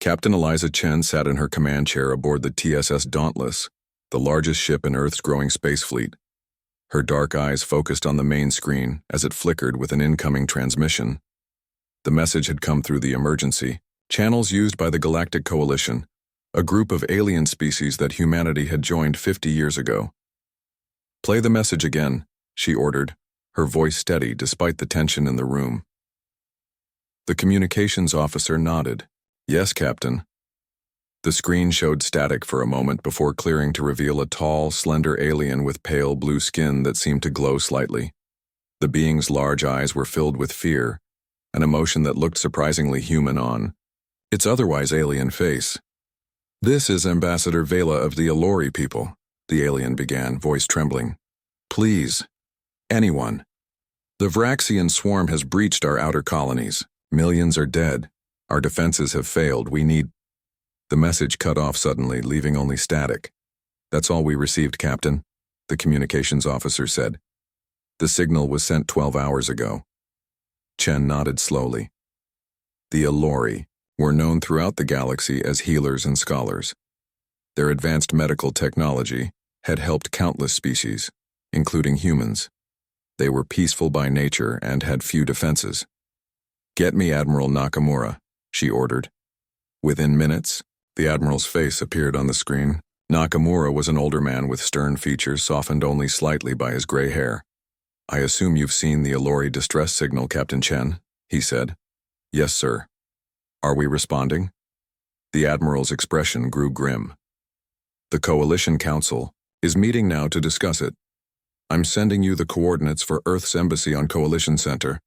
Captain Eliza Chen sat in her command chair aboard the TSS Dauntless, the largest ship in Earth's growing space fleet. Her dark eyes focused on the main screen as it flickered with an incoming transmission. The message had come through the emergency channels used by the Galactic Coalition, a group of alien species that humanity had joined 50 years ago. "Play the message again," she ordered, her voice steady despite the tension in the room. The communications officer nodded. "Yes, Captain." The screen showed static for a moment before clearing to reveal a tall, slender alien with pale blue skin that seemed to glow slightly. The being's large eyes were filled with fear, an emotion that looked surprisingly human on its otherwise alien face. "This is Ambassador Vela of the Alori people," the alien began, voice trembling. "Please, anyone. The Vraxian swarm has breached our outer colonies. Millions are dead. Our defenses have failed. We need—" The message cut off suddenly, leaving only static. "That's all we received, Captain," the communications officer said. "The signal was sent 12 hours ago." Chen nodded slowly. The Alori were known throughout the galaxy as healers and scholars. Their advanced medical technology had helped countless species, including humans. They were peaceful by nature and had few defenses. "Get me Admiral Nakamura," she ordered. Within minutes, the Admiral's face appeared on the screen. Nakamura was an older man with stern features softened only slightly by his gray hair. "I assume you've seen the Alori distress signal, Captain Chen," he said. "Yes, sir." "Are we responding?" The Admiral's expression grew grim. "The Coalition Council is meeting now to discuss it. I'm sending you the coordinates for Earth's embassy on Coalition Center.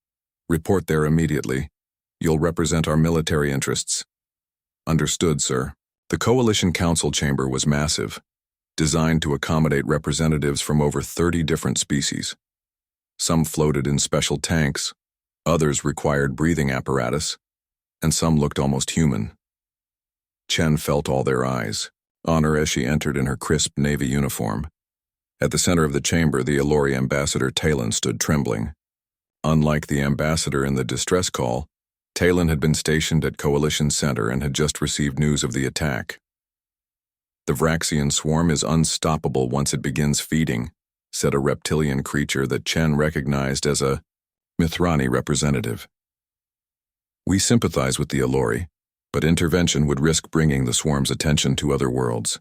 Report there immediately. You'll represent our military interests." "Understood, sir." The Coalition Council chamber was massive, designed to accommodate representatives from over 30 different species. Some floated in special tanks, others required breathing apparatus, and some looked almost human. Chen felt all their eyes on her as she entered in her crisp Navy uniform. At the center of the chamber, the Alori ambassador Talon stood trembling. Unlike the ambassador in the distress call, Talon had been stationed at Coalition Center and had just received news of the attack. "The Vraxian swarm is unstoppable once it begins feeding," said a reptilian creature that Chen recognized as a Mithrani representative. "We sympathize with the Alori, but intervention would risk bringing the swarm's attention to other worlds."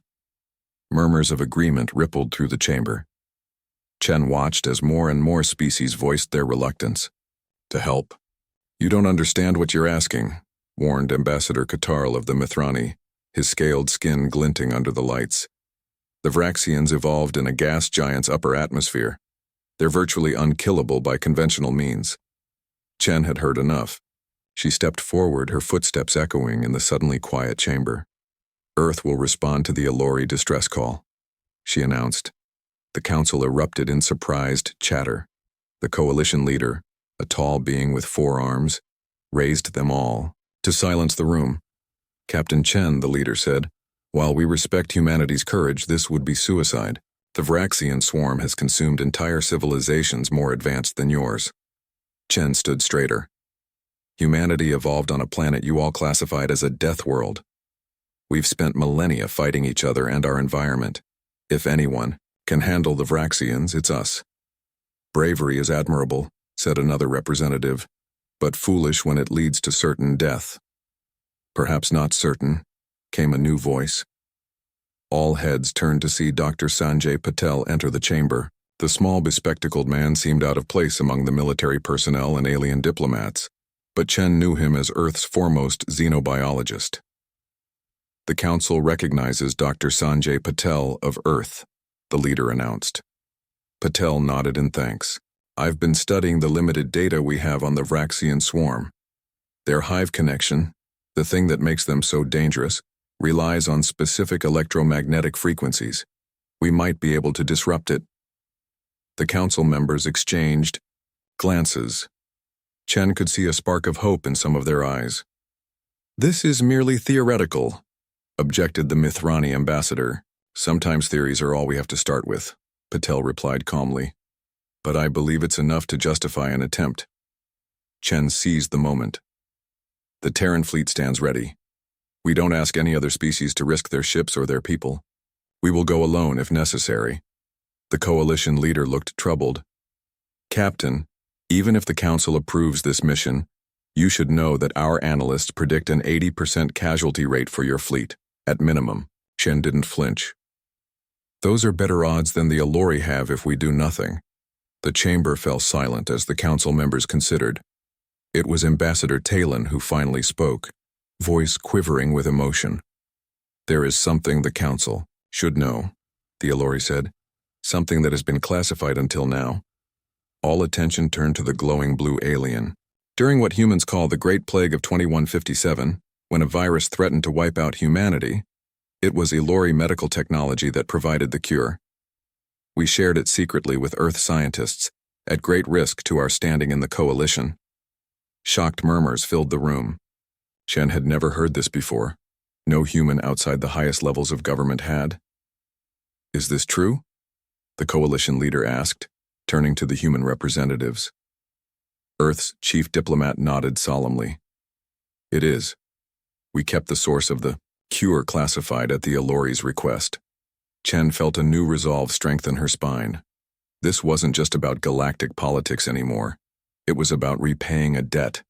Murmurs of agreement rippled through the chamber. Chen watched as more and more species voiced their reluctance to help. "You don't understand what you're asking," warned Ambassador Katarl of the Mithrani, his scaled skin glinting under the lights. "The Vraxians evolved in a gas giant's upper atmosphere. They're virtually unkillable by conventional means." Chen had heard enough. She stepped forward, her footsteps echoing in the suddenly quiet chamber. "Earth will respond to the Alori distress call," she announced. The council erupted in surprised chatter. The coalition leader, a tall being with 4 arms, raised them all to silence the room. "Captain Chen," the leader said, "while we respect humanity's courage, this would be suicide. The Vraxian swarm has consumed entire civilizations more advanced than yours." Chen stood straighter. "Humanity evolved on a planet you all classified as a death world. We've spent millennia fighting each other and our environment. If anyone can handle the Vraxians, it's us." "Bravery is admirable," said another representative, "but foolish when it leads to certain death." "Perhaps not certain," came a new voice. All heads turned to see Dr. Sanjay Patel enter the chamber. The small bespectacled man seemed out of place among the military personnel and alien diplomats, but Chen knew him as Earth's foremost xenobiologist. "The Council recognizes Dr. Sanjay Patel of Earth," the leader announced. Patel nodded in thanks. "I've been studying the limited data we have on the Vraxian swarm. Their hive connection, the thing that makes them so dangerous, relies on specific electromagnetic frequencies. We might be able to disrupt it." The council members exchanged glances. Chen could see a spark of hope in some of their eyes. "This is merely theoretical," objected the Mithrani ambassador. "Sometimes theories are all we have to start with," Patel replied calmly. "But I believe it's enough to justify an attempt." Chen seized the moment. "The Terran fleet stands ready. We don't ask any other species to risk their ships or their people. We will go alone if necessary. The coalition leader looked troubled. Captain, even if the Council approves this mission, you should know that our analysts predict an 80% casualty rate for your fleet, at minimum. Chen didn't flinch. Those are better odds than the Allori have if we do nothing. The chamber fell silent as the council members considered. It was Ambassador Talon who finally spoke, voice quivering with emotion. There is something the council should know, the Allori said. Something that has been classified until now. All attention turned to the glowing blue alien. During what humans call the Great Plague of 2157, when a virus threatened to wipe out humanity, it was Allori medical technology that provided the cure. We shared it secretly with Earth scientists, at great risk to our standing in the coalition. Shocked murmurs filled the room. Chen had never heard this before. No human outside the highest levels of government had. Is this true? The coalition leader asked, turning to the human representatives. Earth's chief diplomat nodded solemnly. It is. We kept the source of the cure classified at the Allori's request. Chen felt a new resolve strengthen her spine. This wasn't just about galactic politics anymore. It was about repaying a debt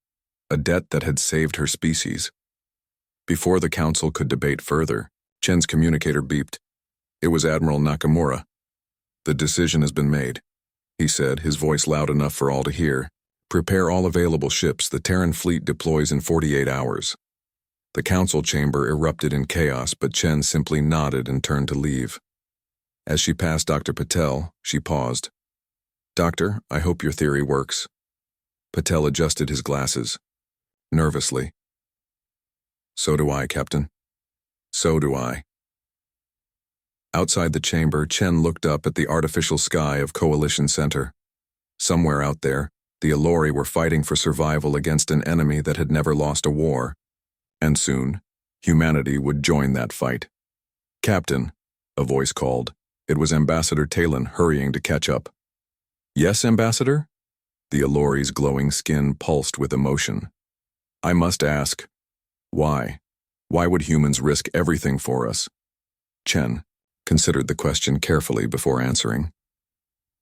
that had saved her species. Before the council could debate further, Chen's communicator beeped. It was Admiral Nakamura. The decision has been made, he said, his voice loud enough for all to hear. Prepare all available ships. The Terran fleet deploys in 48 hours. The council chamber erupted in chaos, but Chen simply nodded and turned to leave. As she passed Dr. Patel, she paused. Doctor, I hope your theory works. Patel adjusted his glasses. Nervously. So do I, Captain. So do I. Outside the chamber, Chen looked up at the artificial sky of Coalition Center. Somewhere out there, the Allori were fighting for survival against an enemy that had never lost a war. And soon, humanity would join that fight. Captain, a voice called. It was Ambassador Talon hurrying to catch up. Yes, Ambassador? The Allori's glowing skin pulsed with emotion. I must ask, why? Why would humans risk everything for us? Chen considered the question carefully before answering.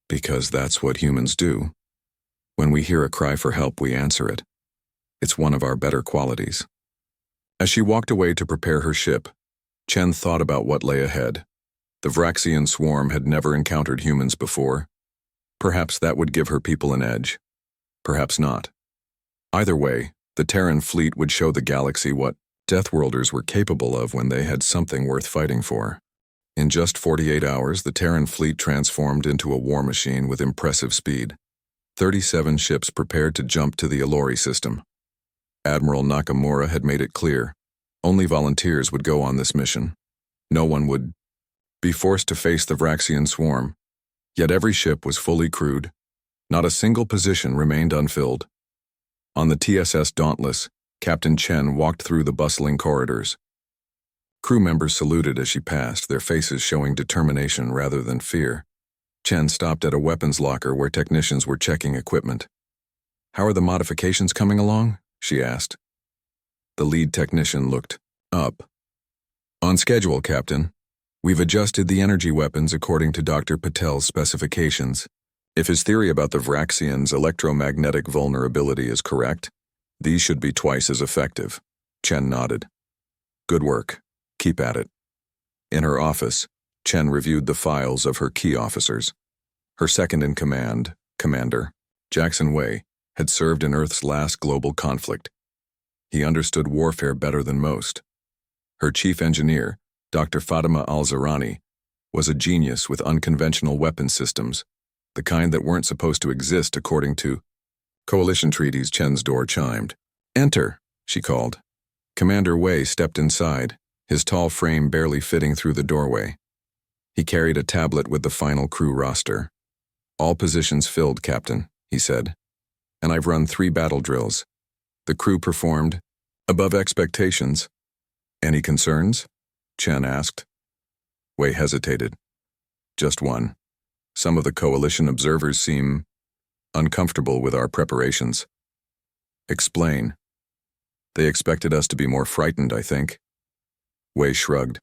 Because that's what humans do. When we hear a cry for help, we answer it. It's one of our better qualities. As she walked away to prepare her ship, Chen thought about what lay ahead. The Vraxian swarm had never encountered humans before. Perhaps that would give her people an edge. Perhaps not. Either way, the Terran fleet would show the galaxy what Deathworlders were capable of when they had something worth fighting for. In just 48 hours, the Terran fleet transformed into a war machine with impressive speed. 37 ships prepared to jump to the Allori system. Admiral Nakamura had made it clear. Only volunteers would go on this mission. No one would be forced to face the Vraxian swarm. Yet every ship was fully crewed. Not a single position remained unfilled. On the TSS Dauntless, Captain Chen walked through the bustling corridors. Crew members saluted as she passed, their faces showing determination rather than fear. Chen stopped at a weapons locker where technicians were checking equipment. How are the modifications coming along? She asked. The lead technician looked up. On schedule, Captain. We've adjusted the energy weapons according to Dr. Patel's specifications. If his theory about the Vraxians' electromagnetic vulnerability is correct, these should be twice as effective. Chen nodded. Good work. Keep at it. In her office, Chen reviewed the files of her key officers. Her second-in-command, Commander, Jackson Wei, had served in Earth's last global conflict. He understood warfare better than most. Her chief engineer, Dr. Fatima Al-Zarani, was a genius with unconventional weapon systems, the kind that weren't supposed to exist according to coalition treaties. Chen's door chimed. Enter, she called. Commander Wei stepped inside, his tall frame barely fitting through the doorway. He carried a tablet with the final crew roster. All positions filled, Captain, he said. And I've run 3 battle drills. The crew performed above expectations. Any concerns? Chen asked. Wei hesitated. Just one. Some of the coalition observers seem uncomfortable with our preparations. Explain. They expected us to be more frightened, I think. Wei shrugged.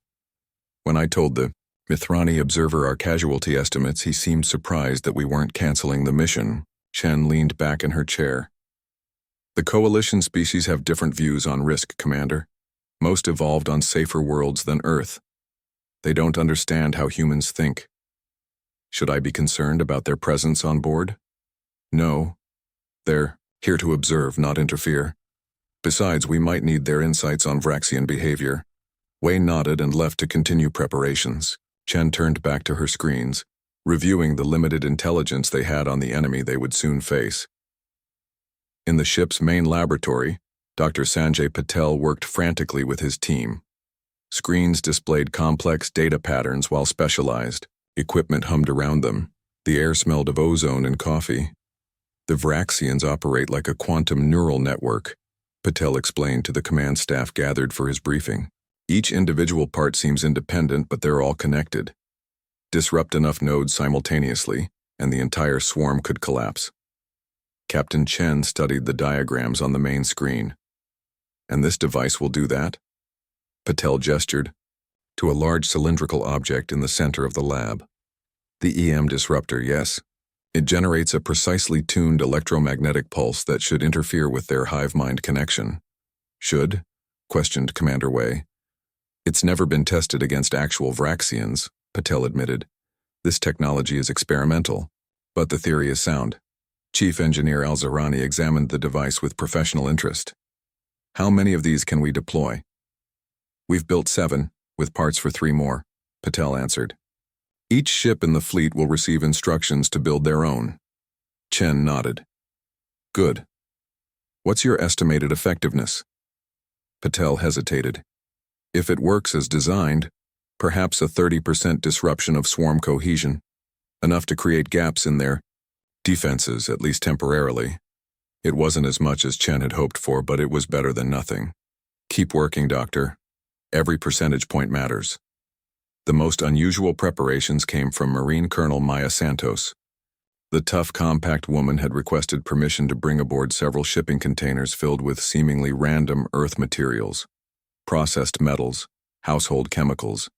When I told the Mithrani observer our casualty estimates, he seemed surprised that we weren't canceling the mission. Chen leaned back in her chair. The Coalition species have different views on risk, Commander. Most evolved on safer worlds than Earth. They don't understand how humans think. Should I be concerned about their presence on board? No. They're here to observe, not interfere. Besides, we might need their insights on Vraxian behavior. Wei nodded and left to continue preparations. Chen turned back to her screens, reviewing the limited intelligence they had on the enemy they would soon face. In the ship's main laboratory, Dr. Sanjay Patel worked frantically with his team. Screens displayed complex data patterns while specialized. Equipment hummed around them. The air smelled of ozone and coffee. The Vraxians operate like a quantum neural network, Patel explained to the command staff gathered for his briefing. Each individual part seems independent, but they're all connected. Disrupt enough nodes simultaneously, and the entire swarm could collapse. Captain Chen studied the diagrams on the main screen. And this device will do that? Patel gestured to a large cylindrical object in the center of the lab. The EM disruptor, yes. It generates a precisely tuned electromagnetic pulse that should interfere with their hive-mind connection. Should? Questioned Commander Wei. It's never been tested against actual Vraxians, Patel admitted. This technology is experimental, but the theory is sound. Chief Engineer Al-Zarani examined the device with professional interest. How many of these can we deploy? We've built 7, with parts for 3 more, Patel answered. Each ship in the fleet will receive instructions to build their own. Chen nodded. Good. What's your estimated effectiveness? Patel hesitated. If it works as designed, perhaps a 30% disruption of swarm cohesion, enough to create gaps in their defenses, at least temporarily. It wasn't as much as Chen had hoped for, but it was better than nothing. Keep working, Doctor. Every percentage point matters. The most unusual preparations came from Marine Colonel Maya Santos. The tough, compact woman had requested permission to bring aboard several shipping containers filled with seemingly random Earth materials, processed metals, household chemicals,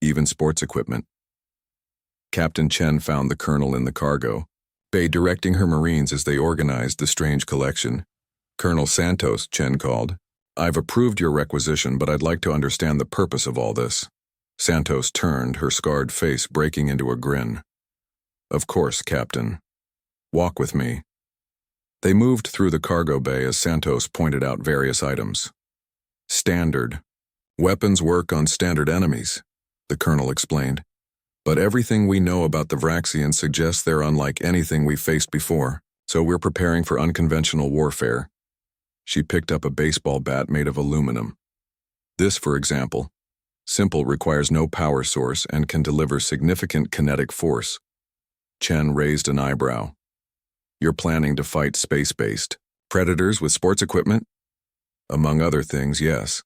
even sports equipment. Captain Chen found the colonel in the cargo bay directing her Marines as they organized the strange collection. Colonel Santos, Chen called. I've approved your requisition, but I'd like to understand the purpose of all this. Santos turned, her scarred face breaking into a grin. Of course, Captain. Walk with me. They moved through the cargo bay as Santos pointed out various items. Standard. Weapons work on standard enemies, the colonel explained. But everything we know about the Vraxians suggests they're unlike anything we've faced before, so we're preparing for unconventional warfare. She picked up a baseball bat made of aluminum. This, for example, simple, requires no power source and can deliver significant kinetic force. Chen raised an eyebrow. You're planning to fight space-based predators with sports equipment? Among other things, yes.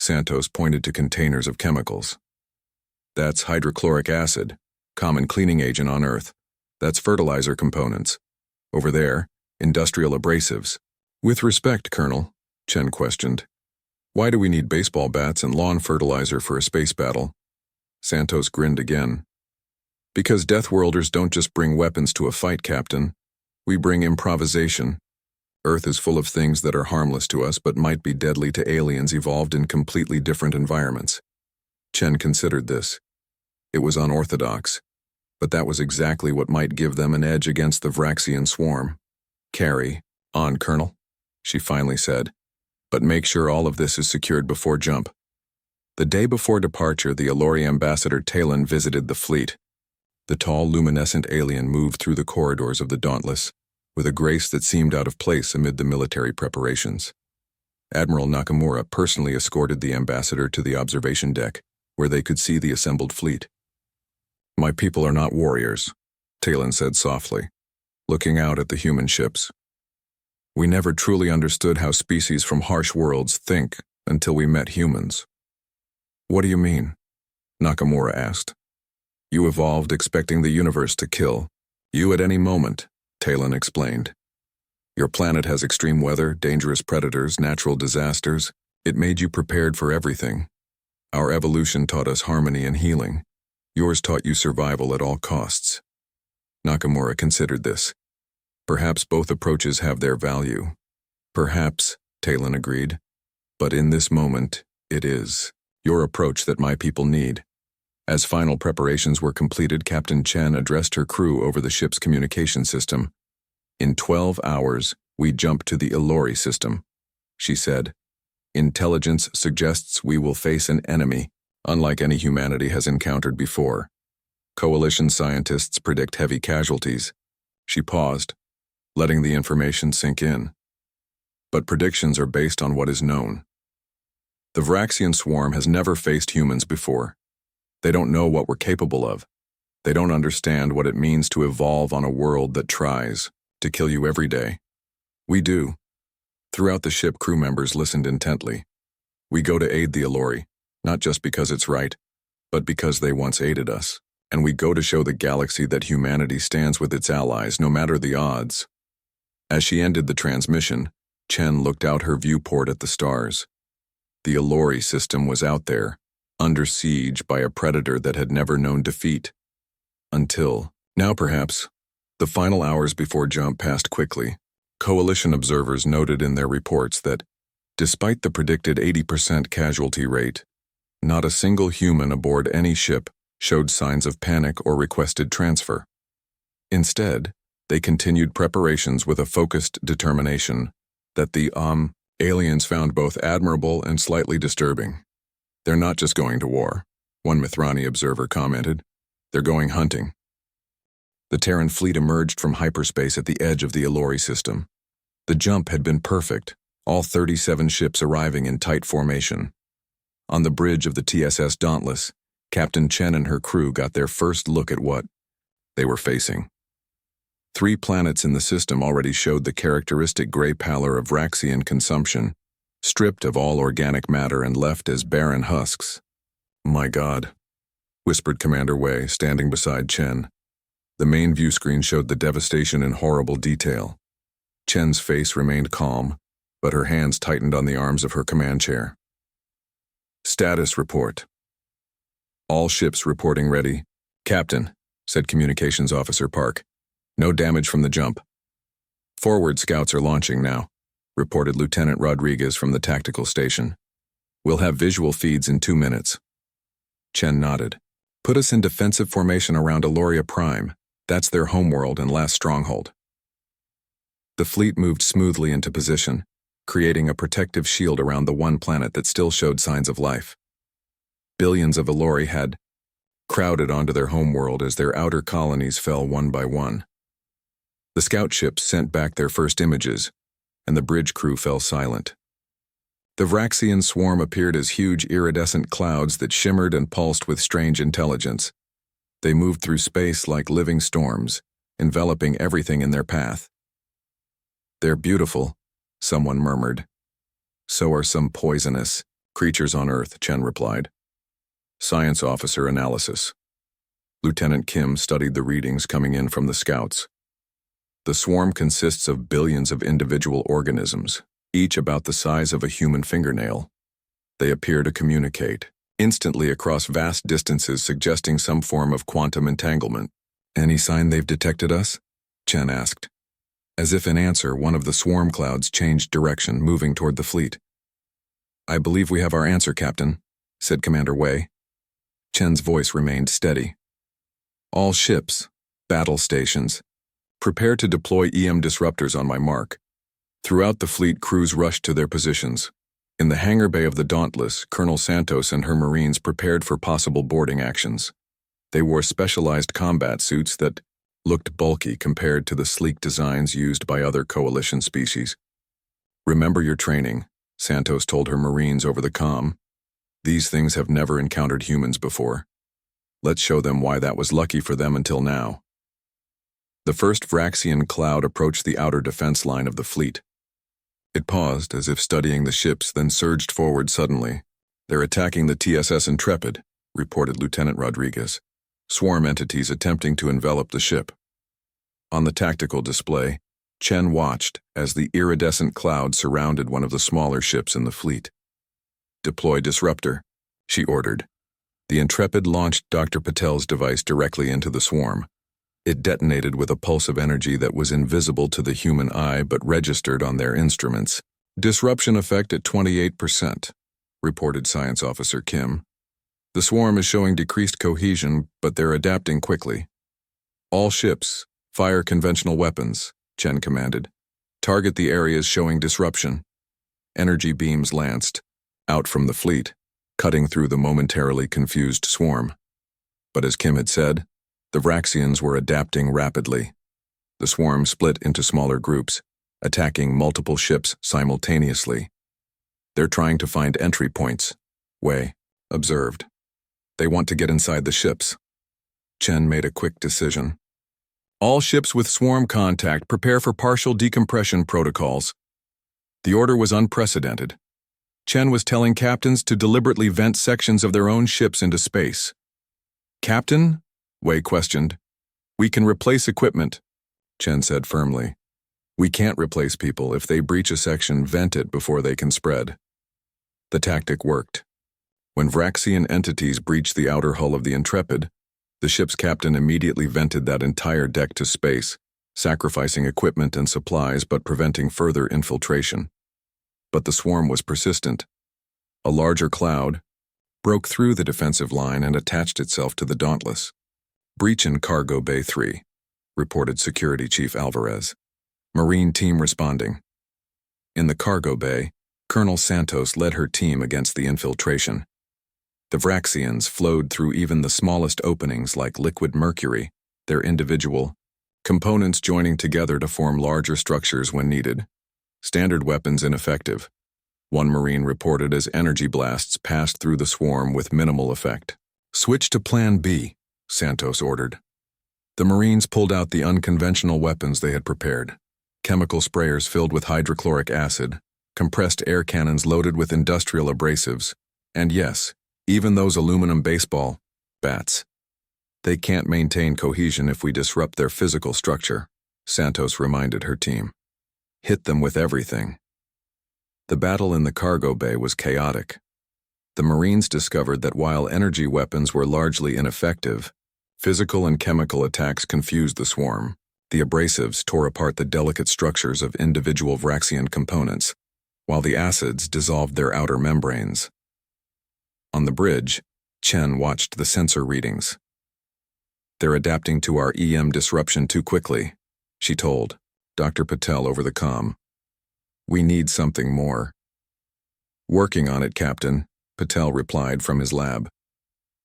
Santos pointed to containers of chemicals. That's hydrochloric acid, common cleaning agent on Earth. That's fertilizer components. Over there, industrial abrasives. With respect, Colonel, Chen questioned, why do we need baseball bats and lawn fertilizer for a space battle? Santos grinned again. Because Deathworlders don't just bring weapons to a fight, Captain. We bring improvisation. Earth is full of things that are harmless to us but might be deadly to aliens evolved in completely different environments. Chen considered this. It was unorthodox, but that was exactly what might give them an edge against the Vraxian swarm. Carry on, Colonel, she finally said, but make sure all of this is secured before jump. The day before departure, the Alori ambassador Talon visited the fleet. The tall, luminescent alien moved through the corridors of the Dauntless, with a grace that seemed out of place amid the military preparations. Admiral Nakamura personally escorted the ambassador to the observation deck, where they could see the assembled fleet. My people are not warriors, Talon said softly, looking out at the human ships. We never truly understood how species from harsh worlds think until we met humans. What do you mean? Nakamura asked. You evolved expecting the universe to kill you at any moment, Talon explained. Your planet has extreme weather, dangerous predators, natural disasters. It made you prepared for everything. Our evolution taught us harmony and healing. Yours taught you survival at all costs. Nakamura considered this. Perhaps both approaches have their value. Perhaps, Talon agreed. But in this moment, it is your approach that my people need. As final preparations were completed, Captain Chen addressed her crew over the ship's communication system. In 12 hours, we jump to the Ilori system, she said. Intelligence suggests we will face an enemy, unlike any humanity has encountered before. Coalition scientists predict heavy casualties. She paused, letting the information sink in. But predictions are based on what is known. The Vraxian swarm has never faced humans before. They don't know what we're capable of. They don't understand what it means to evolve on a world that tries to kill you every day. We do. Throughout the ship, crew members listened intently. We go to aid the Ilori, not just because it's right, but because they once aided us. And we go to show the galaxy that humanity stands with its allies, no matter the odds. As she ended the transmission, Chen looked out her viewport at the stars. The Ilori system was out there, under siege by a predator that had never known defeat. Until, now perhaps, the final hours before jump passed quickly. Coalition observers noted in their reports that, despite the predicted 80% casualty rate, not a single human aboard any ship showed signs of panic or requested transfer. Instead, they continued preparations with a focused determination that the aliens found both admirable and slightly disturbing. They're not just going to war, one Mithrani observer commented. They're going hunting. The Terran fleet emerged from hyperspace at the edge of the Ilori system. The jump had been perfect, all 37 ships arriving in tight formation. On the bridge of the TSS Dauntless, Captain Chen and her crew got their first look at what they were facing. 3 planets in the system already showed the characteristic gray pallor of Vraxian consumption, stripped of all organic matter and left as barren husks. My God, whispered Commander Wei, standing beside Chen. The main view screen showed the devastation in horrible detail. Chen's face remained calm, but her hands tightened on the arms of her command chair. Status report. All ships reporting ready. Captain, said Communications Officer Park. No damage from the jump. Forward scouts are launching now, reported Lieutenant Rodriguez from the tactical station. We'll have visual feeds in 2 minutes. Chen nodded. Put us in defensive formation around Aloria Prime. That's their homeworld and last stronghold. The fleet moved smoothly into position, creating a protective shield around the one planet that still showed signs of life. Billions of Ilori had crowded onto their homeworld as their outer colonies fell one by one. The scout ships sent back their first images, and the bridge crew fell silent. The Vraxian swarm appeared as huge iridescent clouds that shimmered and pulsed with strange intelligence. They moved through space like living storms, enveloping everything in their path. They're beautiful, someone murmured. So are some poisonous creatures on Earth, Chen replied. Science Officer Analysis. Lieutenant Kim studied the readings coming in from the scouts. The swarm consists of billions of individual organisms, each about the size of a human fingernail. They appear to communicate instantly across vast distances, suggesting some form of quantum entanglement. Any sign they've detected us? Chen asked. As if in answer, one of the swarm clouds changed direction, moving toward the fleet. I believe we have our answer, Captain, said Commander Wei. Chen's voice remained steady. All ships, battle stations, prepare to deploy EM disruptors on my mark. Throughout the fleet, crews rushed to their positions. In the hangar bay of the Dauntless, Colonel Santos and her Marines prepared for possible boarding actions. They wore specialized combat suits that looked bulky compared to the sleek designs used by other coalition species. Remember your training, Santos told her Marines over the comm. These things have never encountered humans before. Let's show them why that was lucky for them until now. The first Vraxian cloud approached the outer defense line of the fleet. It paused, as if studying the ships, then surged forward suddenly. They're attacking the TSS Intrepid, reported Lieutenant Rodriguez. Swarm entities attempting to envelop the ship. On the tactical display, Chen watched as the iridescent cloud surrounded one of the smaller ships in the fleet. Deploy disruptor, she ordered. The Intrepid launched Dr. Patel's device directly into the swarm. It detonated with a pulse of energy that was invisible to the human eye but registered on their instruments. Disruption effect at 28%, reported Science Officer Kim. The swarm is showing decreased cohesion, but they're adapting quickly. All ships, fire conventional weapons, Chen commanded. Target the areas showing disruption. Energy beams lanced, out from the fleet, cutting through the momentarily confused swarm. But as Kim had said, the Vraxians were adapting rapidly. The swarm split into smaller groups, attacking multiple ships simultaneously. They're trying to find entry points, Wei observed. They want to get inside the ships. Chen made a quick decision. All ships with swarm contact prepare for partial decompression protocols. The order was unprecedented. Chen was telling captains to deliberately vent sections of their own ships into space. Captain? Wei questioned. We can replace equipment, Chen said firmly. We can't replace people. If they breach a section, vent it before they can spread. The tactic worked. When Vraxian entities breached the outer hull of the Intrepid, the ship's captain immediately vented that entire deck to space, sacrificing equipment and supplies but preventing further infiltration. But the swarm was persistent. A larger cloud broke through the defensive line and attached itself to the Dauntless. Breach in Cargo Bay 3, reported Security Chief Alvarez. Marine team responding. In the cargo bay, Colonel Santos led her team against the infiltration. The Vraxians flowed through even the smallest openings like liquid mercury, their individual components joining together to form larger structures when needed. Standard weapons ineffective. One Marine reported as energy blasts passed through the swarm with minimal effect. Switch to Plan B, Santos ordered. The Marines pulled out the unconventional weapons they had prepared. Chemical sprayers filled with hydrochloric acid, compressed air cannons loaded with industrial abrasives, and yes, even those aluminum baseball bats. They can't maintain cohesion if we disrupt their physical structure, Santos reminded her team. Hit them with everything. The battle in the cargo bay was chaotic. The Marines discovered that while energy weapons were largely ineffective, physical and chemical attacks confused the swarm. The abrasives tore apart the delicate structures of individual Vraxian components, while the acids dissolved their outer membranes. On the bridge, Chen watched the sensor readings. They're adapting to our EM disruption too quickly, she told Dr. Patel over the comm. We need something more. Working on it, Captain, Patel replied from his lab.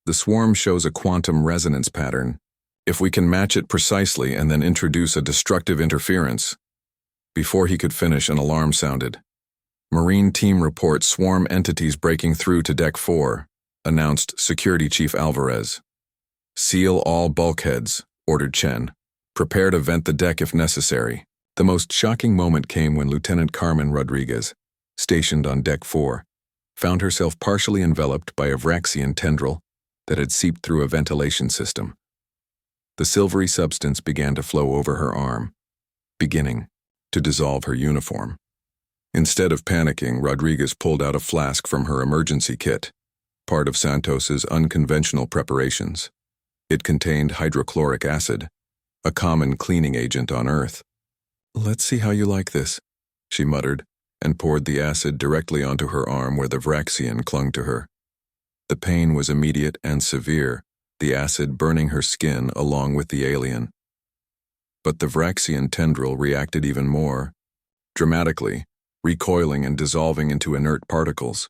The swarm shows a quantum resonance pattern. If we can match it precisely and then introduce a destructive interference. Before he could finish, an alarm sounded. Marine team reports swarm entities breaking through to Deck 4, announced Security Chief Alvarez. Seal all bulkheads, ordered Chen. Prepare to vent the deck if necessary. The most shocking moment came when Lieutenant Carmen Rodriguez, stationed on Deck 4, found herself partially enveloped by a Vraxian tendril that had seeped through a ventilation system. The silvery substance began to flow over her arm, beginning to dissolve her uniform. Instead of panicking, Rodriguez pulled out a flask from her emergency kit, part of Santos's unconventional preparations. It contained hydrochloric acid, a common cleaning agent on Earth. Let's see how you like this, she muttered, and poured the acid directly onto her arm where the Vraxian clung to her. The pain was immediate and severe, the acid burning her skin along with the alien. But the Vraxian tendril reacted even more, dramatically, recoiling and dissolving into inert particles.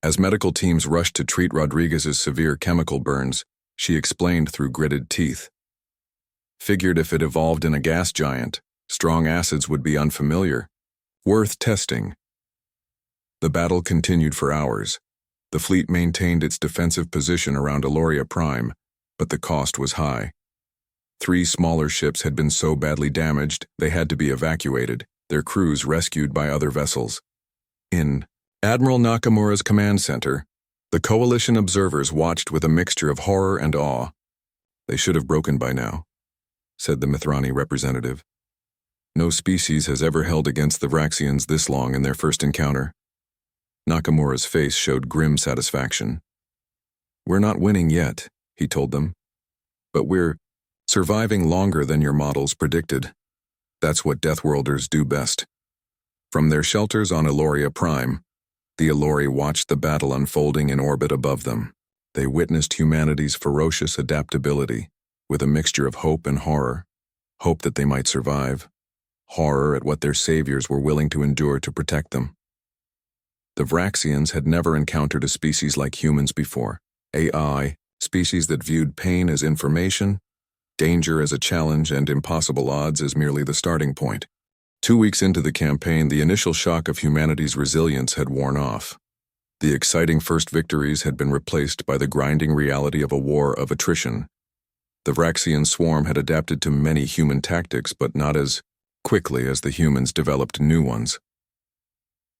As medical teams rushed to treat Rodriguez's severe chemical burns, she explained through gritted teeth. Figured if it evolved in a gas giant, strong acids would be unfamiliar. Worth testing. The battle continued for hours. The fleet maintained its defensive position around Aloria Prime, but the cost was high. 3 smaller ships had been so badly damaged they had to be evacuated, their crews rescued by other vessels. In Admiral Nakamura's command center, the Coalition observers watched with a mixture of horror and awe. They should have broken by now, said the Mithrani representative. No species has ever held against the Vraxians this long in their first encounter. Nakamura's face showed grim satisfaction. "We're not winning yet," he told them. "But we're surviving longer than your models predicted. That's what Deathworlders do best." From their shelters on Eloria Prime, the Elori watched the battle unfolding in orbit above them. They witnessed humanity's ferocious adaptability, with a mixture of hope and horror. Hope that they might survive. Horror at what their saviors were willing to endure to protect them. The Vraxians had never encountered a species like humans before. AI, species that viewed pain as information, danger as a challenge, and impossible odds as merely the starting point. 2 weeks into the campaign, the initial shock of humanity's resilience had worn off. The exciting first victories had been replaced by the grinding reality of a war of attrition. The Vraxian swarm had adapted to many human tactics, but not as quickly as the humans developed new ones.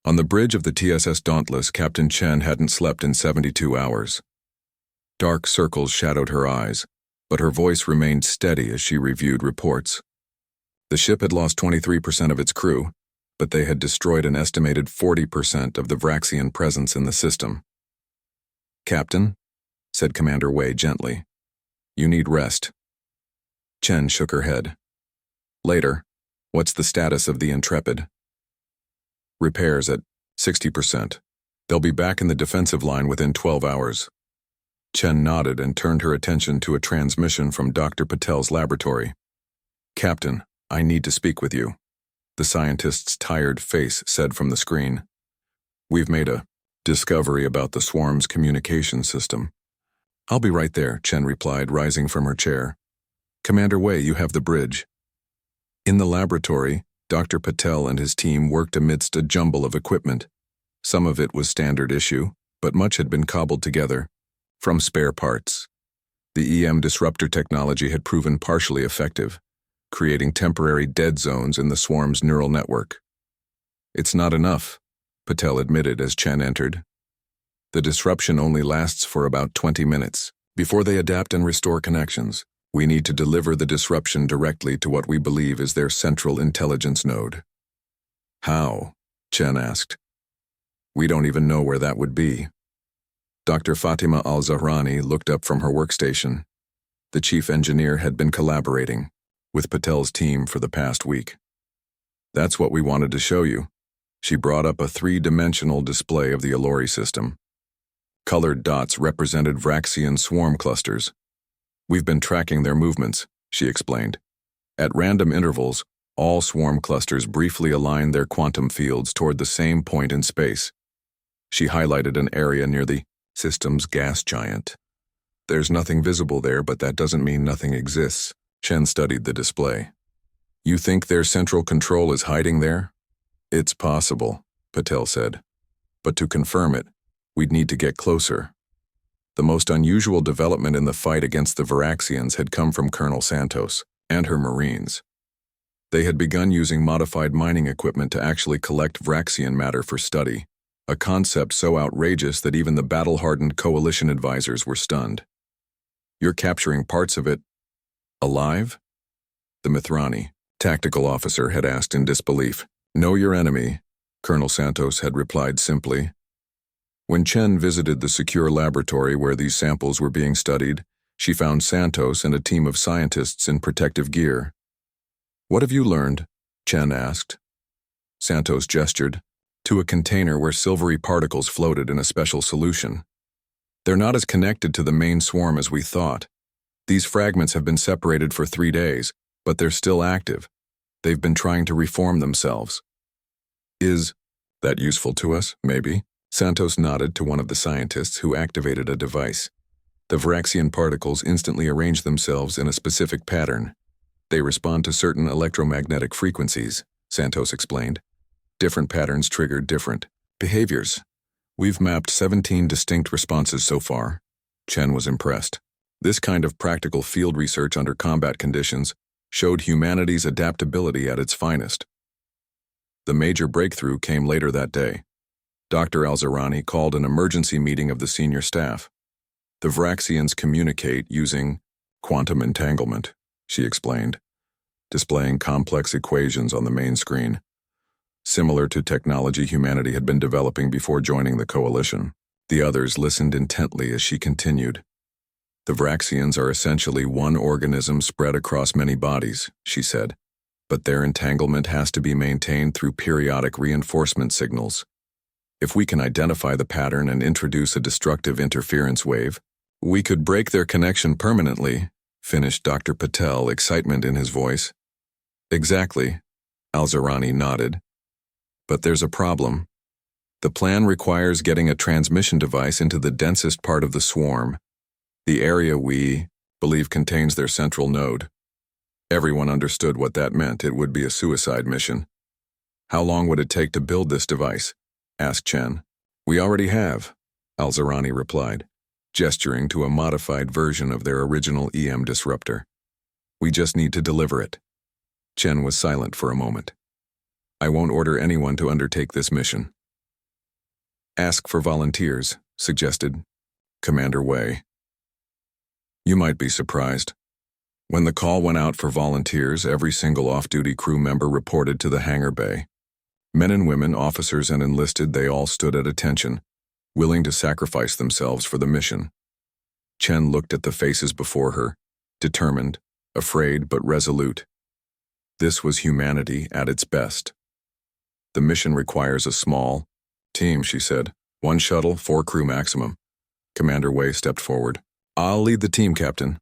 On the bridge of the TSS Dauntless, Captain Chen hadn't slept in 72 hours. Dark circles shadowed her eyes, but her voice remained steady as she reviewed reports. The ship had lost 23% of its crew, but they had destroyed an estimated 40% of the Vraxian presence in the system. "Captain," said Commander Wei gently, "you need rest." Chen shook her head. "Later, what's the status of the Intrepid?" "Repairs at 60%. They'll be back in the defensive line within 12 hours. Chen nodded and turned her attention to a transmission from Dr. Patel's laboratory. "Captain, I need to speak with you," the scientist's tired face said from the screen. "We've made a discovery about the swarm's communication system." "I'll be right there," Chen replied, rising from her chair. "Commander Wei, you have the bridge." In the laboratory, Dr. Patel and his team worked amidst a jumble of equipment. Some of it was standard issue, but much had been cobbled together from spare parts. The EM disruptor technology had proven partially effective, creating temporary dead zones in the swarm's neural network. "It's not enough," Patel admitted as Chen entered. "The disruption only lasts for about 20 minutes. Before they adapt and restore connections, we need to deliver the disruption directly to what we believe is their central intelligence node." "How?" Chen asked. "We don't even know where that would be." Dr. Fatima Al-Zahrani looked up from her workstation. The chief engineer had been collaborating with Patel's team for the past week. "That's what we wanted to show you." She brought up a 3-dimensional display of the Elori system. Colored dots represented Vraxian swarm clusters. "We've been tracking their movements," she explained. "At random intervals, all swarm clusters briefly align their quantum fields toward the same point in space." She highlighted an area near the system's gas giant. "There's nothing visible there, but that doesn't mean nothing exists." Chen studied the display. "You think their central control is hiding there?" "It's possible," Patel said. "But to confirm it, we'd need to get closer." The most unusual development in the fight against the Varaxians had come from Colonel Santos and her Marines. They had begun using modified mining equipment to actually collect Vraxian matter for study, a concept so outrageous that even the battle-hardened coalition advisors were stunned. "You're capturing parts of it alive?" the Mithrani tactical officer had asked in disbelief. "Know your enemy," Colonel Santos had replied simply. When Chen visited the secure laboratory where these samples were being studied, she found Santos and a team of scientists in protective gear. "What have you learned?" Chen asked. Santos gestured to a container where silvery particles floated in a special solution. "They're not as connected to the main swarm as we thought. These fragments have been separated for 3 days, but they're still active. They've been trying to reform themselves." "Is that useful to us, maybe?" Santos nodded to one of the scientists who activated a device. The Vraxian particles instantly arrange themselves in a specific pattern. "They respond to certain electromagnetic frequencies," Santos explained. "Different patterns trigger different behaviors. We've mapped 17 distinct responses so far." Chen was impressed. This kind of practical field research under combat conditions showed humanity's adaptability at its finest. The major breakthrough came later that day. Dr. Al-Zahrani called an emergency meeting of the senior staff. "The Vraxians communicate using quantum entanglement," she explained, displaying complex equations on the main screen. similar to technology humanity had been developing before joining the coalition. The others listened intently as she continued. The Vraxians are essentially one organism spread across many bodies, she said, but their entanglement has to be maintained through periodic reinforcement signals. If we can identify the pattern and introduce a destructive interference wave, we could break their connection permanently, finished Dr. Patel, excitement in his voice. Exactly, Al-Zarani nodded. But there's a problem. The plan requires getting a transmission device into the densest part of the swarm, the area we believe contains their central node. Everyone understood what that meant. It would be a suicide mission. How long would it take to build this device? Asked Chen. We already have, Al-Zarani replied, gesturing to a modified version of their original EM disruptor. We just need to deliver it. Chen was silent for a moment. I won't order anyone to undertake this mission. Ask for volunteers, suggested Commander Wei. You might be surprised. When the call went out for volunteers, every single off-duty crew member reported to the hangar bay. Men and women, officers and enlisted, they all stood at attention, willing to sacrifice themselves for the mission. Chen looked at the faces before her, determined, afraid but resolute. This was humanity at its best. The mission requires a small team, she said. 1 shuttle, 4 crew maximum. Commander Wei stepped forward. I'll lead the team, Captain.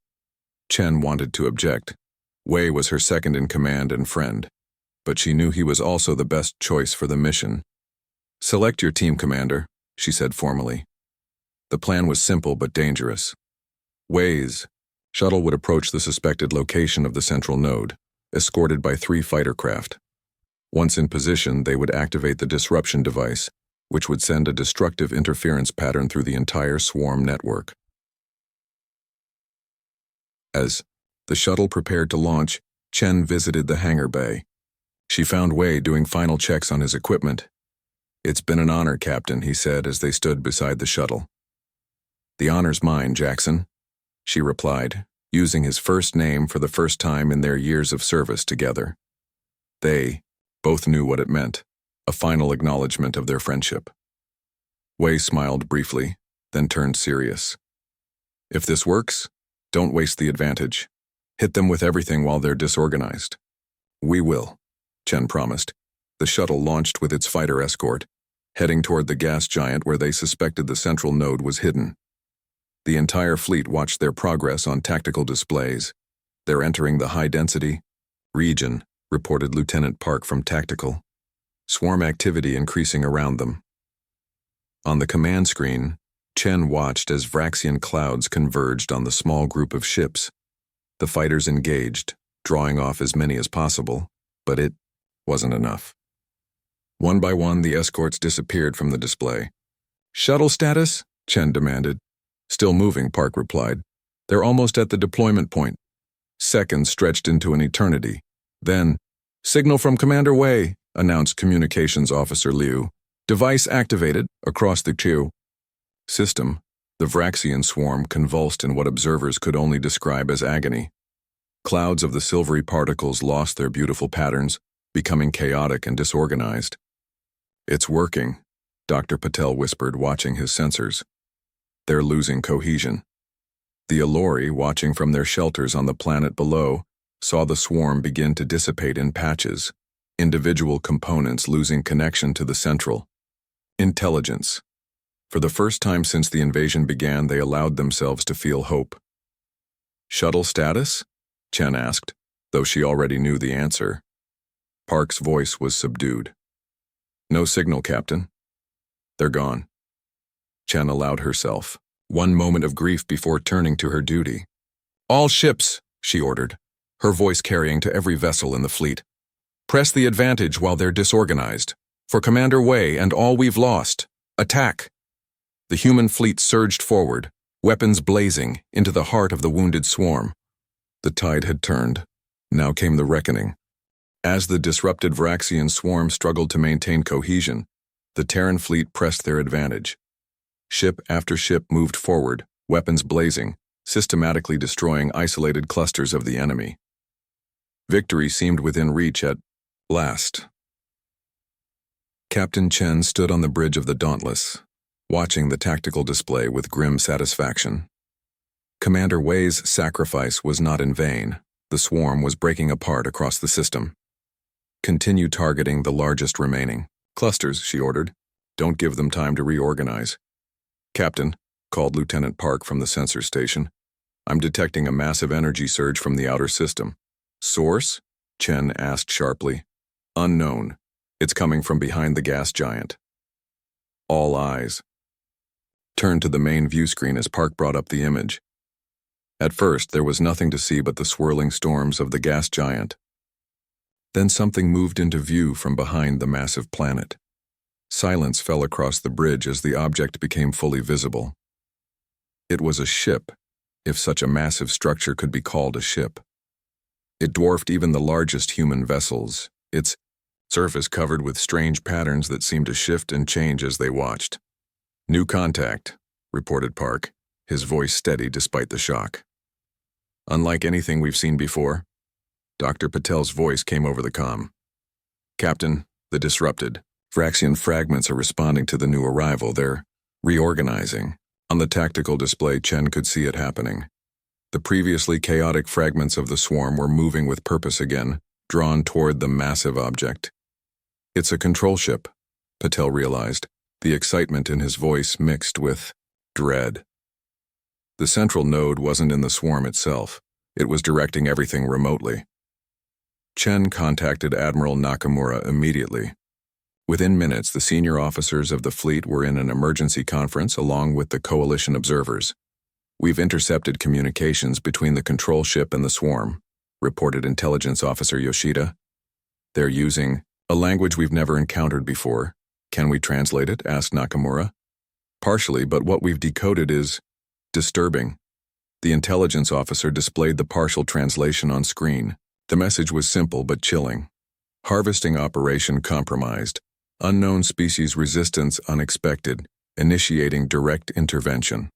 Chen wanted to object. Wei was her second in command and friend, but she knew he was also the best choice for the mission. Select your team, Commander, she said formally. The plan was simple but dangerous. Wei's shuttle would approach the suspected location of the central node, escorted by 3 fighter craft. Once in position, they would activate the disruption device, which would send a destructive interference pattern through the entire swarm network. As the shuttle prepared to launch, Chen visited the hangar bay. She found Wei doing final checks on his equipment. It's been an honor, Captain, he said as they stood beside the shuttle. The honor's mine, Jackson, she replied, using his first name for the first time in their years of service together. They both knew what it meant, a final acknowledgement of their friendship. Wei smiled briefly, then turned serious. If this works, don't waste the advantage. Hit them with everything while they're disorganized. We will, Chen promised. The shuttle launched with its fighter escort, heading toward the gas giant where they suspected the central node was hidden. The entire fleet watched their progress on tactical displays. They're entering the high-density region, reported Lieutenant Park from Tactical. Swarm activity increasing around them. On the command screen, Chen watched as Vraxian clouds converged on the small group of ships. The fighters engaged, drawing off as many as possible, but it wasn't enough. One by one, the escorts disappeared from the display. Shuttle status? Chen demanded. Still moving, Park replied. They're almost at the deployment point. Seconds stretched into an eternity. Then, signal from Commander Wei, announced Communications Officer Liu. Device activated, across the queue. System, the Vraxian swarm convulsed in what observers could only describe as agony. Clouds of the silvery particles lost their beautiful patterns, becoming chaotic and disorganized. It's working, Dr. Patel whispered, watching his sensors. They're losing cohesion. The Alori, watching from their shelters on the planet below, saw the swarm begin to dissipate in patches, individual components losing connection to the central. Intelligence. For the first time since the invasion began, they allowed themselves to feel hope. Shuttle status? Chen asked, though she already knew the answer. Park's voice was subdued. No signal, Captain. They're gone. Chen allowed herself one moment of grief before turning to her duty. All ships, she ordered, her voice carrying to every vessel in the fleet. Press the advantage while they're disorganized. For Commander Wei and all we've lost. Attack! The human fleet surged forward, weapons blazing, into the heart of the wounded swarm. The tide had turned. Now came the reckoning. As the disrupted Vraxian swarm struggled to maintain cohesion, the Terran fleet pressed their advantage. Ship after ship moved forward, weapons blazing, systematically destroying isolated clusters of the enemy. Victory seemed within reach at last. Captain Chen stood on the bridge of the Dauntless, watching the tactical display with grim satisfaction. Commander Wei's sacrifice was not in vain. The swarm was breaking apart across the system. Continue targeting the largest remaining clusters, she ordered. Don't give them time to reorganize. Captain, called Lieutenant Park from the sensor station, I'm detecting a massive energy surge from the outer system. Source? Chen asked sharply. Unknown. It's coming from behind the gas giant. All eyes turned to the main view screen as Park brought up the image. At first, there was nothing to see but the swirling storms of the gas giant. Then something moved into view from behind the massive planet. Silence fell across the bridge as the object became fully visible. It was a ship, if such a massive structure could be called a ship. It dwarfed even the largest human vessels, its surface covered with strange patterns that seemed to shift and change as they watched. New contact, reported Park, his voice steady despite the shock. Unlike anything we've seen before, Dr. Patel's voice came over the comm. Captain, the disrupted Vraxian fragments are responding to the new arrival. They're reorganizing. On the tactical display, Chen could see it happening. The previously chaotic fragments of the swarm were moving with purpose again, drawn toward the massive object. It's a control ship, Patel realized, the excitement in his voice mixed with dread. The central node wasn't in the swarm itself. It was directing everything remotely. Chen contacted Admiral Nakamura immediately. Within minutes, the senior officers of the fleet were in an emergency conference along with the coalition observers. We've intercepted communications between the control ship and the swarm, reported Intelligence Officer Yoshida. They're using a language we've never encountered before. Can we translate it? Asked Nakamura. Partially, but what we've decoded is disturbing. The intelligence officer displayed the partial translation on screen. The message was simple but chilling. Harvesting operation compromised. Unknown species resistance unexpected. Initiating direct intervention.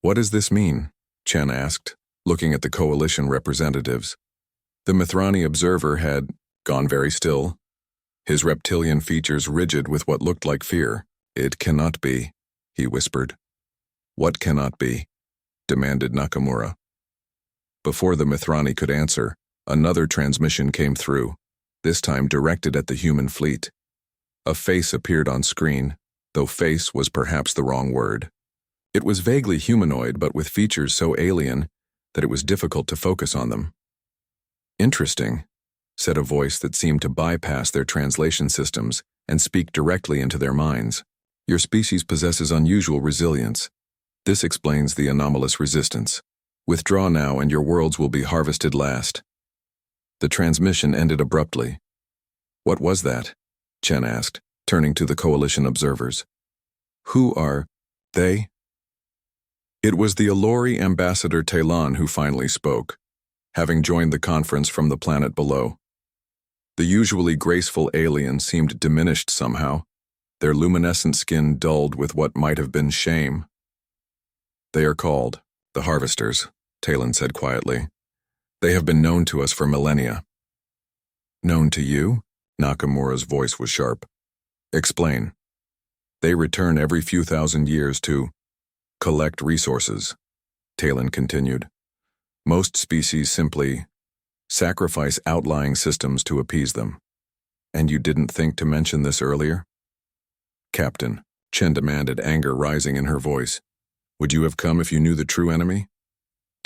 What does this mean? Chen asked, looking at the coalition representatives. The Mithrani observer had gone very still, his reptilian features rigid with what looked like fear. It cannot be, he whispered. What cannot be? Demanded Nakamura. Before the Mithrani could answer, another transmission came through, this time directed at the human fleet. A face appeared on screen, though face was perhaps the wrong word. It was vaguely humanoid, but with features so alien that it was difficult to focus on them. Interesting, said a voice that seemed to bypass their translation systems and speak directly into their minds. Your species possesses unusual resilience. This explains the anomalous resistance. Withdraw now and your worlds will be harvested last. The transmission ended abruptly. What was that? Chen asked, turning to the coalition observers. Who are they? It was the Alori ambassador Talon who finally spoke, having joined the conference from the planet below. The usually graceful alien seemed diminished somehow, their luminescent skin dulled with what might have been shame. They are called the Harvesters, Talon said quietly. They have been known to us for millennia. Known to you? Nakamura's voice was sharp. Explain. They return every few thousand years to collect resources, Talon continued. Most species simply sacrifice outlying systems to appease them. And you didn't think to mention this earlier? Captain, Chen demanded, anger rising in her voice. Would you have come if you knew the true enemy?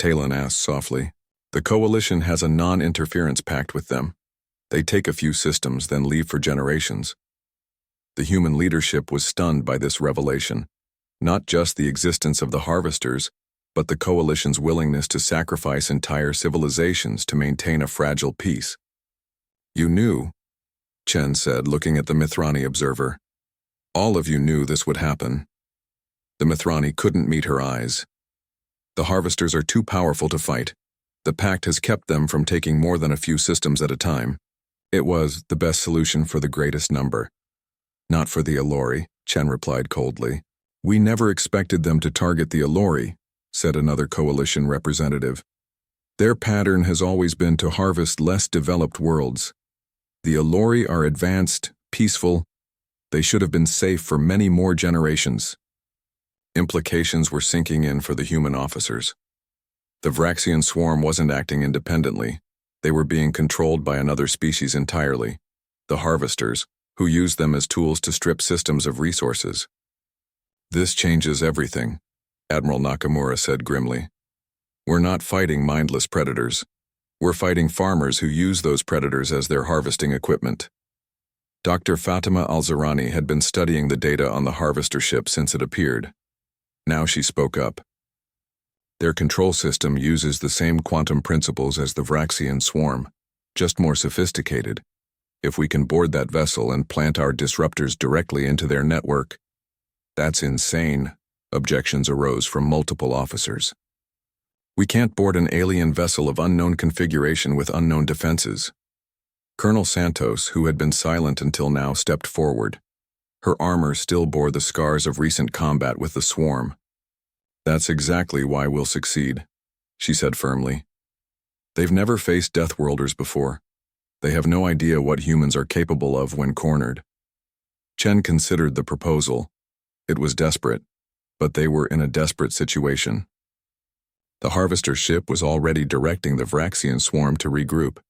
Talon asked softly. The coalition has a non-interference pact with them. They take a few systems, then leave for generations. The human leadership was stunned by this revelation. Not just the existence of the Harvesters, but the coalition's willingness to sacrifice entire civilizations to maintain a fragile peace. You knew, Chen said, looking at the Mithrani observer. All of you knew this would happen. The Mithrani couldn't meet her eyes. The Harvesters are too powerful to fight. The pact has kept them from taking more than a few systems at a time. It was the best solution for the greatest number. Not for the Alori, Chen replied coldly. We never expected them to target the Alori, said another coalition representative. Their pattern has always been to harvest less developed worlds. The Alori are advanced, peaceful, They should have been safe for many more generations. Implications were sinking in for the human officers. The Vraxian swarm wasn't acting independently. They were being controlled by another species entirely, the Harvesters, who used them as tools to strip systems of resources. "This changes everything," Admiral Nakamura said grimly. "We're not fighting mindless predators. We're fighting farmers who use those predators as their harvesting equipment." Dr. Fatima Al-Zarani had been studying the data on the Harvester ship since it appeared. Now she spoke up. "Their control system uses the same quantum principles as the Vraxian swarm, just more sophisticated. If we can board that vessel and plant our disruptors directly into their network—" "That's insane," objections arose from multiple officers. "We can't board an alien vessel of unknown configuration with unknown defenses." Colonel Santos, who had been silent until now, stepped forward. Her armor still bore the scars of recent combat with the swarm. "That's exactly why we'll succeed," she said firmly. "They've never faced Deathworlders before. They have no idea what humans are capable of when cornered." Chen considered the proposal. It was desperate, but they were in a desperate situation. The Harvester ship was already directing the Vraxian swarm to regroup.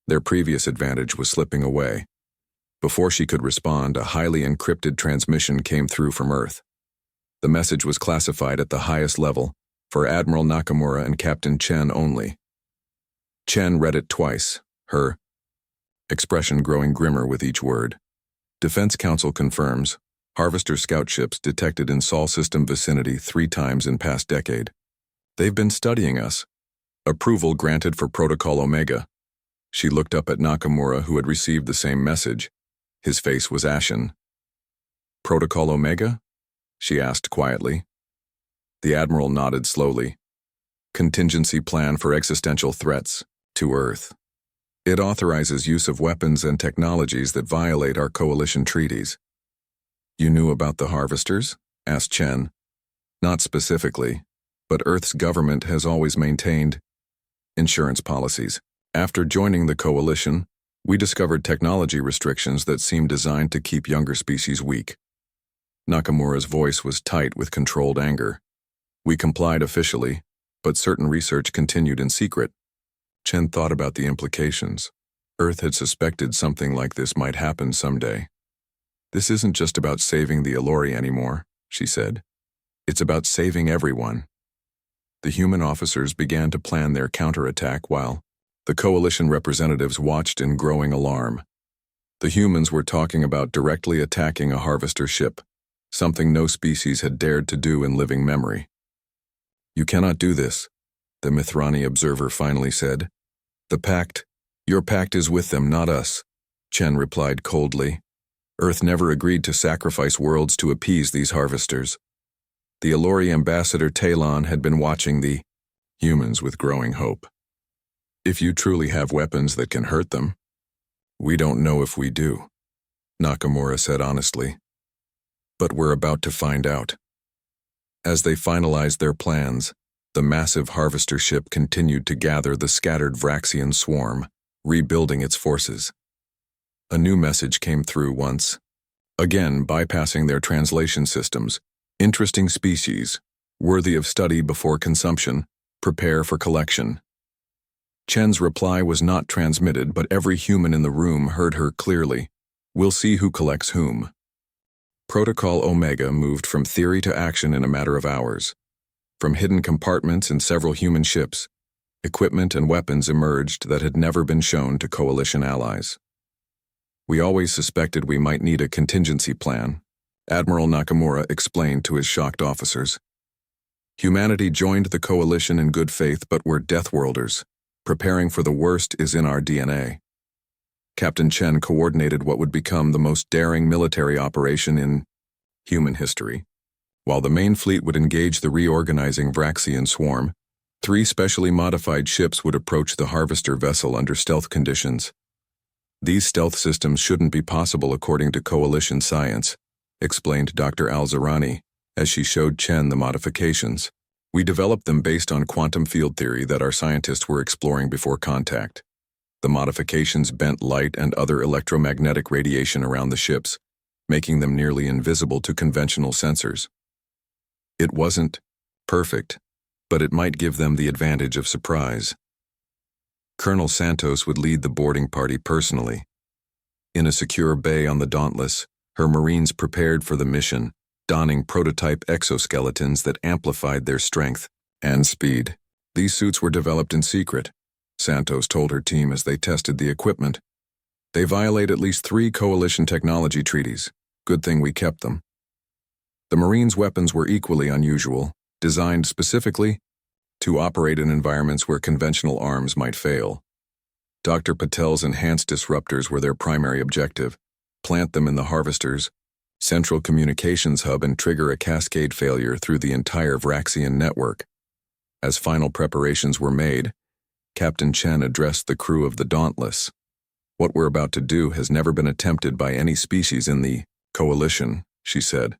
Their previous advantage was slipping away. Before she could respond, a highly encrypted transmission came through from Earth. The message was classified at the highest level, for Admiral Nakamura and Captain Chen only. Chen read it twice, her expression growing grimmer with each word. "Defense Council confirms, Harvester scout ships detected in Sol system vicinity 3 times in past decade. They've been studying us. Approval granted for Protocol Omega." She looked up at Nakamura, who had received the same message. His face was ashen. "Protocol Omega?" she asked quietly. The Admiral nodded slowly. "Contingency plan for existential threats to Earth. It authorizes use of weapons and technologies that violate our coalition treaties." "You knew about the Harvesters?" asked Chen. "Not specifically, but Earth's government has always maintained insurance policies. After joining the coalition, we discovered technology restrictions that seemed designed to keep younger species weak." Nakamura's voice was tight with controlled anger. "We complied officially, but certain research continued in secret." Chen thought about the implications. Earth had suspected something like this might happen someday. "This isn't just about saving the Elori anymore," she said. "It's about saving everyone." The human officers began to plan their counterattack while the coalition representatives watched in growing alarm. The humans were talking about directly attacking a Harvester ship, something no species had dared to do in living memory. "You cannot do this," the Mithrani observer finally said. Your pact is with them, not us," Chen replied coldly. "Earth never agreed to sacrifice worlds to appease these Harvesters." The Elori ambassador Talon had been watching the humans with growing hope. "If you truly have weapons that can hurt them." "We don't know if we do," Nakamura said honestly. "But we're about to find out." As they finalized their plans, the massive Harvester ship continued to gather the scattered Vraxian swarm, rebuilding its forces. A new message came through once again, bypassing their translation systems. "Interesting species, worthy of study before consumption, prepare for collection." Chen's reply was not transmitted, but every human in the room heard her clearly. "We'll see who collects whom." Protocol Omega moved from theory to action in a matter of hours. From hidden compartments in several human ships, equipment and weapons emerged that had never been shown to coalition allies. "We always suspected we might need a contingency plan," Admiral Nakamura explained to his shocked officers. "Humanity joined the coalition in good faith, but we're Deathworlders. Preparing for the worst is in our DNA." Captain Chen coordinated what would become the most daring military operation in human history. While the main fleet would engage the reorganizing Vraxian swarm, 3 specially modified ships would approach the Harvester vessel under stealth conditions. "These stealth systems shouldn't be possible according to coalition science," explained Dr. Al-Zarani as she showed Chen the modifications. "We developed them based on quantum field theory that our scientists were exploring before contact. The modifications bent light and other electromagnetic radiation around the ships, making them nearly invisible to conventional sensors. It wasn't perfect, but it might give them the advantage of surprise. Colonel Santos would lead the boarding party personally. In a secure bay on the Dauntless, her Marines prepared for the mission, donning prototype exoskeletons that amplified their strength and speed. These suits were developed in secret, Santos told her team as they tested the equipment. They violate at least 3 coalition technology treaties. Good thing we kept them. The Marines' weapons were equally unusual, designed specifically to operate in environments where conventional arms might fail. Dr. Patel's enhanced disruptors were their primary objective: plant them in the Harvester's central communications hub and trigger a cascade failure through the entire Vraxian network. As final preparations were made, Captain Chen addressed the crew of the Dauntless. "What we're about to do has never been attempted by any species in the coalition," she said.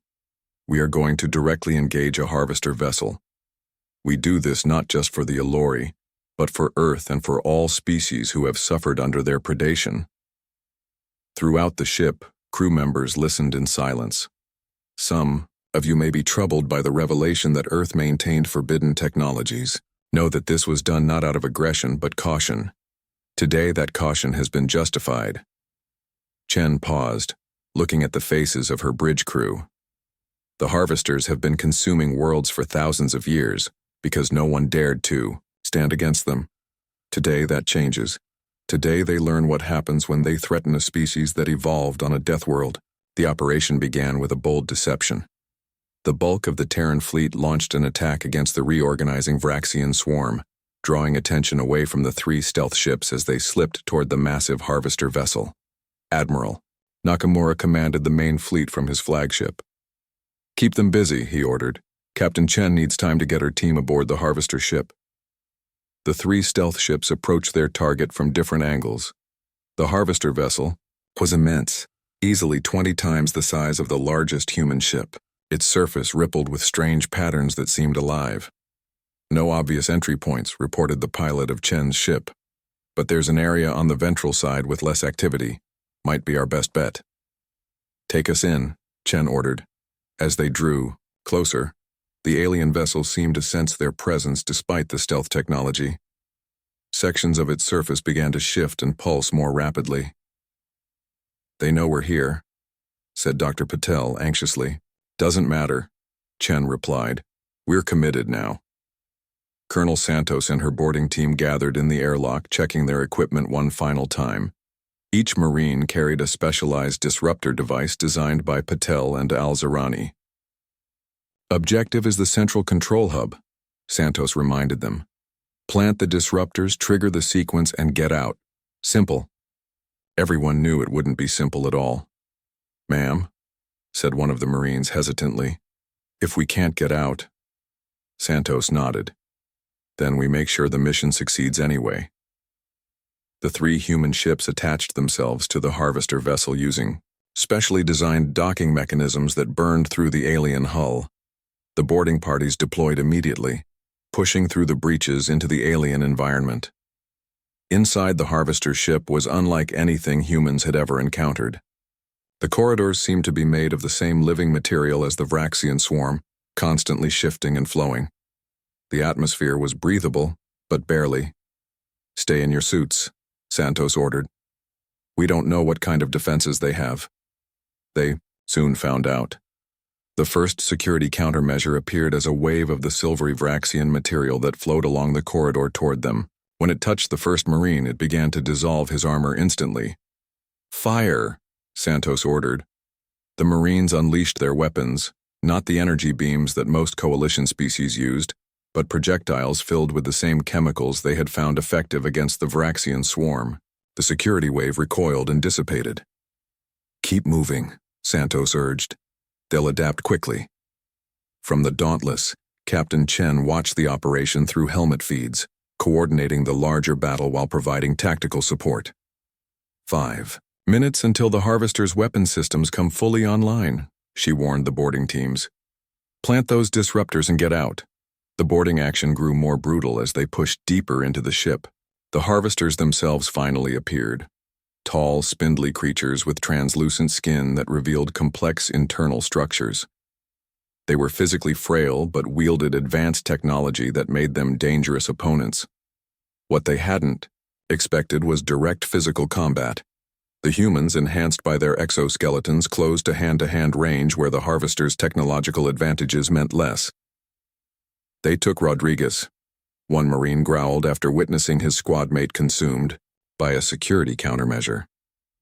"We are going to directly engage a Harvester vessel. We do this not just for the Allori, but for Earth and for all species who have suffered under their predation." Throughout the ship, crew members listened in silence. Some of you may be troubled by the revelation that Earth maintained forbidden technologies. Know that this was done not out of aggression but caution. Today that caution has been justified. Chen paused, looking at the faces of her bridge crew. The Harvesters have been consuming worlds for thousands of years because no one dared to stand against them. Today that changes. Today they learn what happens when they threaten a species that evolved on a death world. The operation began with a bold deception. The bulk of the Terran fleet launched an attack against the reorganizing Vraxian swarm, drawing attention away from the 3 stealth ships as they slipped toward the massive Harvester vessel. Admiral Nakamura commanded the main fleet from his flagship. "Keep them busy," he ordered. "Captain Chen needs time to get her team aboard the Harvester ship." The 3 stealth ships approached their target from different angles. The Harvester vessel was immense, easily 20 times the size of the largest human ship. Its surface rippled with strange patterns that seemed alive. "No obvious entry points," reported the pilot of Chen's ship. "But there's an area on the ventral side with less activity. Might be our best bet." "Take us in," Chen ordered. As they drew closer, the alien vessel seemed to sense their presence despite the stealth technology. Sections of its surface began to shift and pulse more rapidly. "They know we're here," said Dr. Patel anxiously. "Doesn't matter," Chen replied. "We're committed now." Colonel Santos and her boarding team gathered in the airlock, checking their equipment one final time. Each Marine carried a specialized disruptor device designed by Patel and Al-Zarani. "Objective is the central control hub," Santos reminded them. "Plant the disruptors, trigger the sequence, and get out. Simple." Everyone knew it wouldn't be simple at all. "Ma'am," said one of the Marines hesitantly. "If we can't get out." Santos nodded. "Then we make sure the mission succeeds anyway." The 3 human ships attached themselves to the Harvester vessel using specially designed docking mechanisms that burned through the alien hull. The boarding parties deployed immediately, pushing through the breaches into the alien environment. Inside the Harvester ship was unlike anything humans had ever encountered. The corridors seemed to be made of the same living material as the Vraxian swarm, constantly shifting and flowing. The atmosphere was breathable, but barely. "Stay in your suits," Santos ordered. "We don't know what kind of defenses they have." They soon found out. The first security countermeasure appeared as a wave of the silvery Vraxian material that flowed along the corridor toward them. When it touched the first Marine, it began to dissolve his armor instantly. "Fire!" Santos ordered. The Marines unleashed their weapons, not the energy beams that most coalition species used, but projectiles filled with the same chemicals they had found effective against the Vraxian swarm. The security wave recoiled and dissipated. "Keep moving," Santos urged. "They'll adapt quickly." From the Dauntless, Captain Chen watched the operation through helmet feeds, coordinating the larger battle while providing tactical support. 5 minutes until the Harvester's weapon systems come fully online, she warned the boarding teams. "Plant those disruptors and get out." The boarding action grew more brutal as they pushed deeper into the ship. The Harvesters themselves finally appeared. tall, spindly creatures with translucent skin that revealed complex internal structures. They were physically frail but wielded advanced technology that made them dangerous opponents. What they hadn't expected was direct physical combat. The humans, enhanced by their exoskeletons, closed a hand-to-hand range where the Harvester's technological advantages meant less. They took Rodriguez. One Marine growled after witnessing his squad mate consumed by a security countermeasure.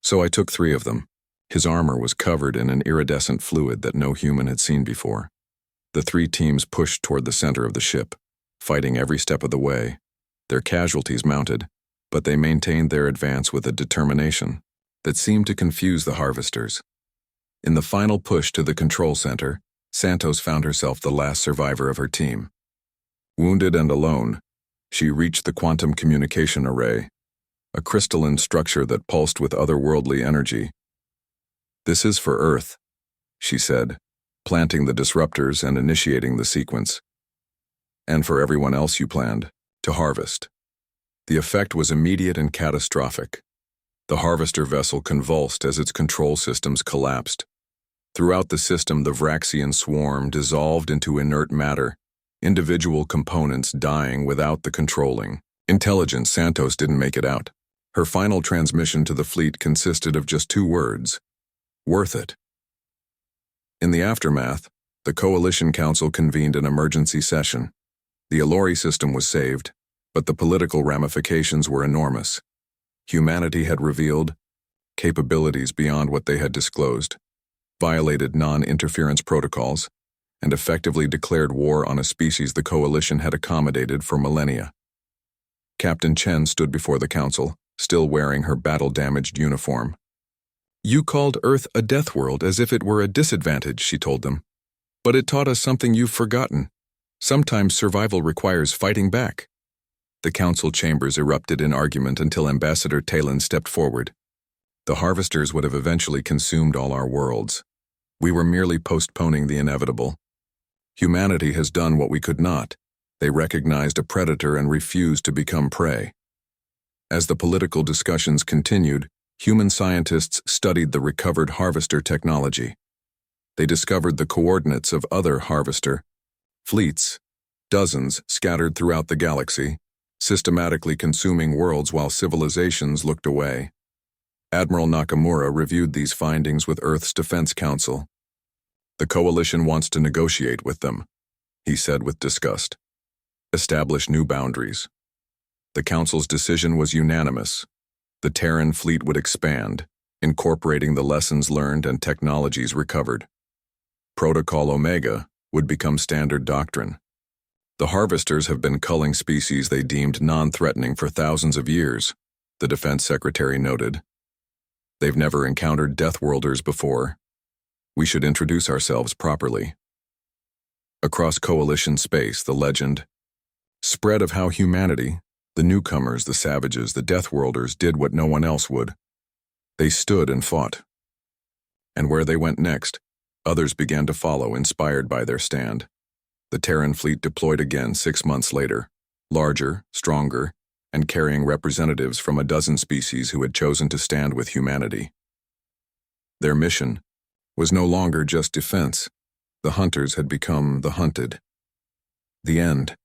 So I took 3 of them. His armor was covered in an iridescent fluid that no human had seen before. The 3 teams pushed toward the center of the ship, fighting every step of the way. Their casualties mounted, but they maintained their advance with a determination that seemed to confuse the Harvesters. In the final push to the control center, Santos found herself the last survivor of her team. Wounded and alone, she reached the quantum communication array, a crystalline structure that pulsed with otherworldly energy. "This is for Earth," she said, planting the disruptors and initiating the sequence. "And for everyone else you planned to harvest." The effect was immediate and catastrophic. The Harvester vessel convulsed as its control systems collapsed. Throughout the system, the Vraxian swarm dissolved into inert matter, individual components dying without the controlling intelligence. Santos didn't make it out. Her final transmission to the fleet consisted of just 2 words: "Worth it." In the aftermath, the Coalition Council convened an emergency session. The Allori system was saved, but the political ramifications were enormous. Humanity had revealed capabilities beyond what they had disclosed, violated non-interference protocols, and effectively declared war on a species the Coalition had accommodated for millennia. Captain Chen stood before the council, still wearing her battle-damaged uniform. "You called Earth a death world as if it were a disadvantage," she told them. "But it taught us something you've forgotten. Sometimes survival requires fighting back." The council chambers erupted in argument until Ambassador Talon stepped forward. "The Harvesters would have eventually consumed all our worlds. We were merely postponing the inevitable. Humanity has done what we could not. They recognized a predator and refused to become prey." As the political discussions continued, human scientists studied the recovered Harvester technology. They discovered the coordinates of other Harvester fleets, dozens scattered throughout the galaxy, systematically consuming worlds while civilizations looked away. Admiral Nakamura reviewed these findings with Earth's Defense Council. "The Coalition wants to negotiate with them," he said with disgust. "Establish new boundaries." The Council's decision was unanimous. The Terran fleet would expand, incorporating the lessons learned and technologies recovered. Protocol Omega would become standard doctrine. "The Harvesters have been culling species they deemed non-threatening for thousands of years," the Defense Secretary noted. "They've never encountered Deathworlders before. We should introduce ourselves properly." Across Coalition space, the legend spread of how humanity, the newcomers, the savages, the Deathworlders, did what no one else would. They stood and fought. And where they went next, others began to follow, inspired by their stand. The Terran fleet deployed again 6 months later, larger, stronger, and carrying representatives from a dozen species who had chosen to stand with humanity. Their mission was no longer just defense. The hunters had become the hunted. The end.